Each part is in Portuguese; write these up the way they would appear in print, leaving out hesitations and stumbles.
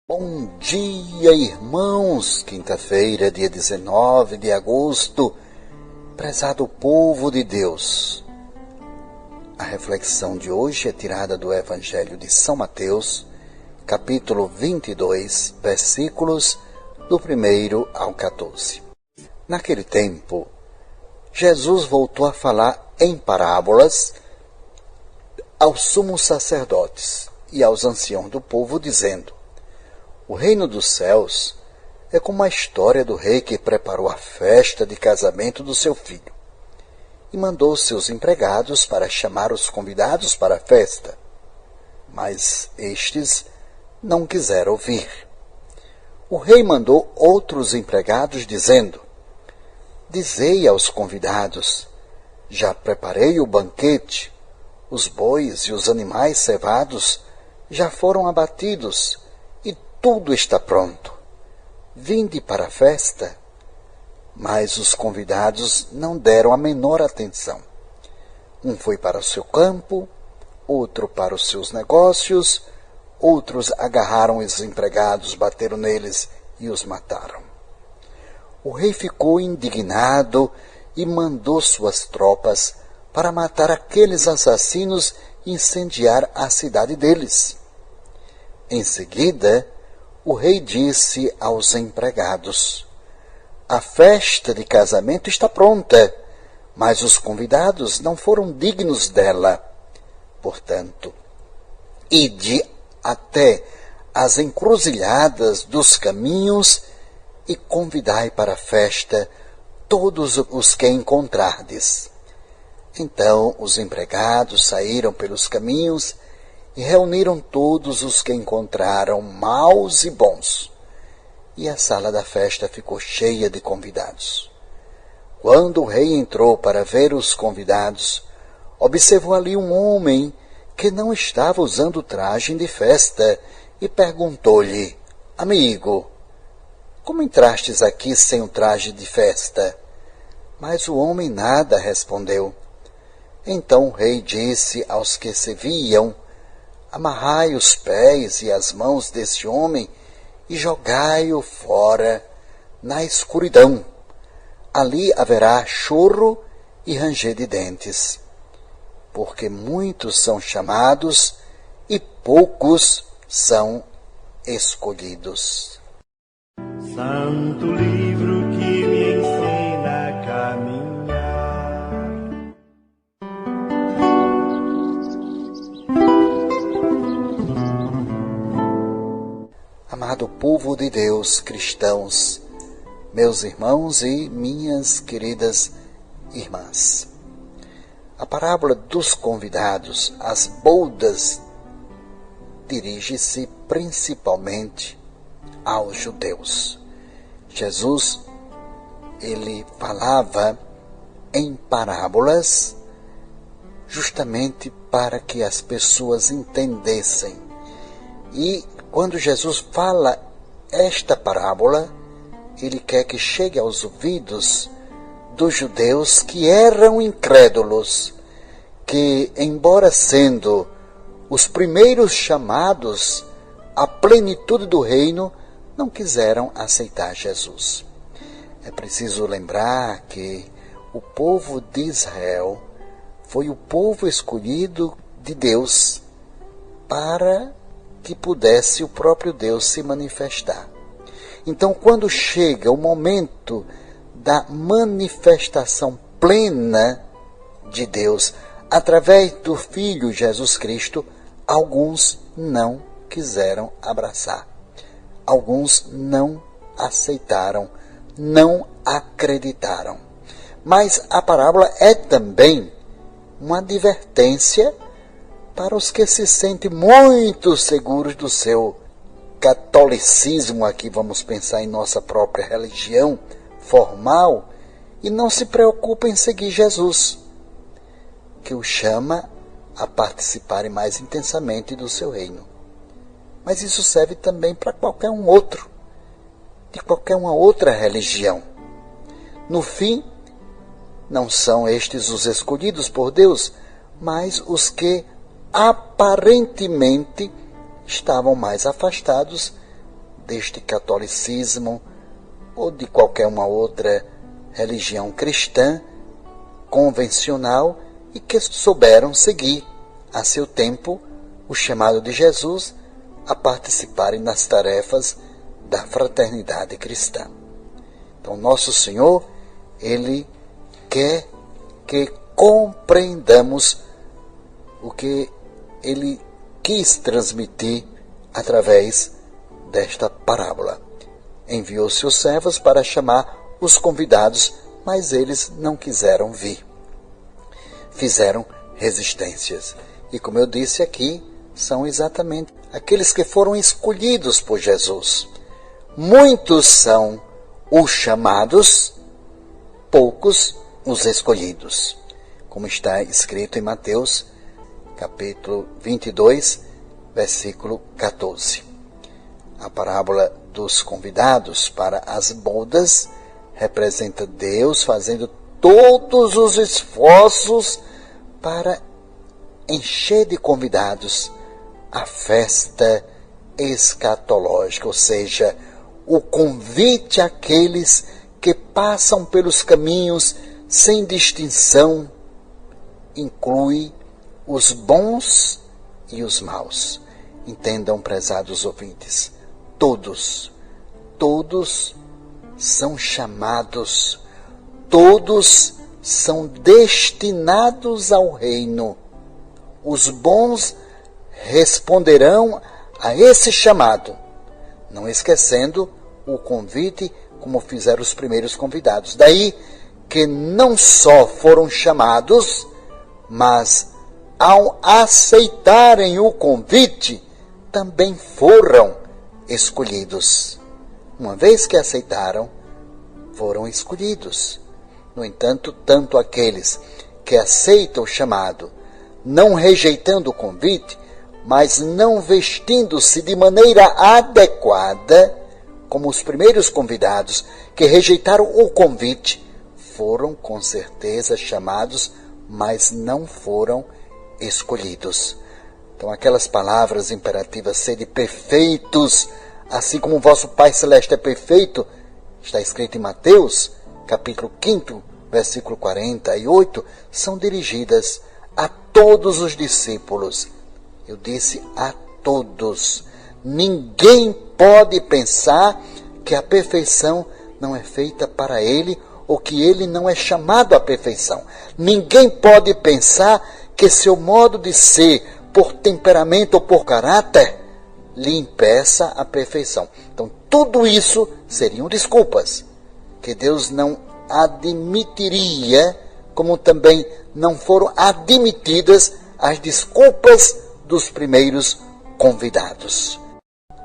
Bom dia, irmãos! Quinta-feira, dia 19 de agosto, prezado povo de Deus. A reflexão de hoje é tirada do Evangelho de São Mateus, capítulo 22, versículos do 1 ao 14. Naquele tempo, Jesus voltou a falar em parábolas aos sumos sacerdotes e aos anciãos do povo, dizendo: o reino dos céus é como a história do rei que preparou a festa de casamento do seu filho e mandou seus empregados para chamar os convidados para a festa. Mas estes não quiseram ouvir. O rei mandou outros empregados, dizendo: dizei aos convidados: já preparei o banquete, os bois e os animais cevados já foram abatidos, tudo está pronto. Vinde para a festa. Mas os convidados não deram a menor atenção. Um foi para o seu campo, outro para os seus negócios, outros agarraram os empregados, bateram neles e os mataram. O rei ficou indignado e mandou suas tropas para matar aqueles assassinos e incendiar a cidade deles. Em seguida, o rei disse aos empregados: a festa de casamento está pronta, mas os convidados não foram dignos dela. Portanto, ide até as encruzilhadas dos caminhos e convidai para a festa todos os que encontrardes. Então os empregados saíram pelos caminhos e reuniram todos os que encontraram, maus e bons. E a sala da festa ficou cheia de convidados. Quando o rei entrou para ver os convidados, observou ali um homem que não estava usando traje de festa e perguntou-lhe: amigo, como entrastes aqui sem o traje de festa? Mas o homem nada respondeu. Então o rei disse aos que se viam: amarrai os pés e as mãos desse homem e jogai-o fora na escuridão. Ali haverá choro e ranger de dentes, porque muitos são chamados e poucos são escolhidos. Santo livro que me ensina a caminhar. Amado povo de Deus, cristãos, meus irmãos e minhas queridas irmãs, a parábola dos convidados às bodas dirige-se principalmente aos judeus. Jesus, ele falava em parábolas justamente para que as pessoas entendessem. E quando Jesus fala esta parábola, ele quer que chegue aos ouvidos dos judeus que eram incrédulos, que, embora sendo os primeiros chamados à plenitude do reino, não quiseram aceitar Jesus. É preciso lembrar que o povo de Israel foi o povo escolhido de Deus para que pudesse o próprio Deus se manifestar. Então, quando chega o momento da manifestação plena de Deus através do Filho Jesus Cristo, alguns não quiseram abraçar. Alguns não aceitaram, não acreditaram. Mas a parábola é também uma advertência para os que se sentem muito seguros do seu catolicismo, aqui vamos pensar em nossa própria religião formal, e não se preocupam em seguir Jesus, que o chama a participarem mais intensamente do seu reino. Mas isso serve também para qualquer um outro, de qualquer uma outra religião. No fim, não são estes os escolhidos por Deus, mas os que aparentemente estavam mais afastados deste catolicismo ou de qualquer uma outra religião cristã convencional e que souberam seguir a seu tempo o chamado de Jesus a participarem das tarefas da fraternidade cristã. Então, nosso Senhor, Ele quer que compreendamos o que Ele quis transmitir através desta parábola. Enviou seus servos para chamar os convidados, mas eles não quiseram vir. Fizeram resistências. E como eu disse aqui, são exatamente aqueles que foram escolhidos por Jesus. Muitos são os chamados, poucos os escolhidos. Como está escrito em Mateus, capítulo 22, versículo 14. A parábola dos convidados para as bodas representa Deus fazendo todos os esforços para encher de convidados a festa escatológica, ou seja, o convite àqueles que passam pelos caminhos sem distinção, inclui os bons e os maus. Entendam, prezados ouvintes, todos são chamados, todos são destinados ao reino. Os bons responderão a esse chamado, não esquecendo o convite como fizeram os primeiros convidados. Daí que não só foram chamados, mas ao aceitarem o convite, também foram escolhidos. Uma vez que aceitaram, foram escolhidos. No entanto, tanto aqueles que aceitam o chamado, não rejeitando o convite, mas não vestindo-se de maneira adequada, como os primeiros convidados que rejeitaram o convite, foram com certeza chamados, mas não foram escolhidos. Então, aquelas palavras imperativas, sede perfeitos, assim como o vosso Pai Celeste é perfeito, está escrito em Mateus, capítulo 5, versículo 48, são dirigidas a todos os discípulos. Eu disse a todos. Ninguém pode pensar que a perfeição não é feita para ele ou que ele não é chamado à perfeição. Ninguém pode pensar que seu modo de ser, por temperamento ou por caráter, lhe impeça a perfeição. Então, tudo isso seriam desculpas que Deus não admitiria, como também não foram admitidas as desculpas dos primeiros convidados.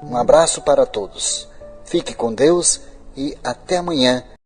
Um abraço para todos. Fique com Deus e até amanhã,